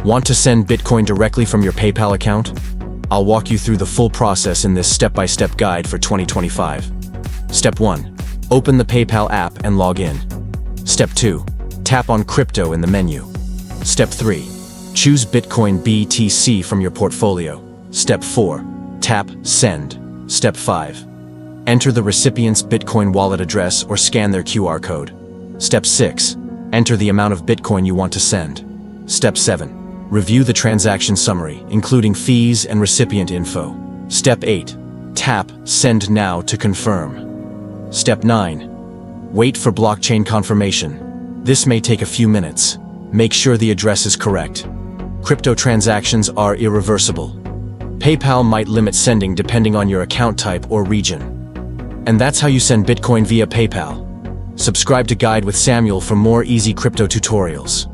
Want to send Bitcoin directly from your PayPal account? I'll walk you through the full process in this step-by-step guide for 2025. Step 1. Open the PayPal app and log in. Step 2. Tap on Crypto in the menu. Step 3. Choose Bitcoin BTC from your portfolio. Step 4. Tap Send. Step 5. Enter the recipient's Bitcoin wallet address or scan their QR code. Step 6. Enter the amount of Bitcoin you want to send. Step 7. Review the transaction summary, including fees and recipient info. Step 8. Tap Send Now to confirm. Step 9. Wait for blockchain confirmation. This may take a few minutes. Make sure the address is correct. Crypto transactions are irreversible. PayPal might limit sending depending on your account type or region. And that's how you send Bitcoin via PayPal. Subscribe to Guide with Samuel for more easy crypto tutorials.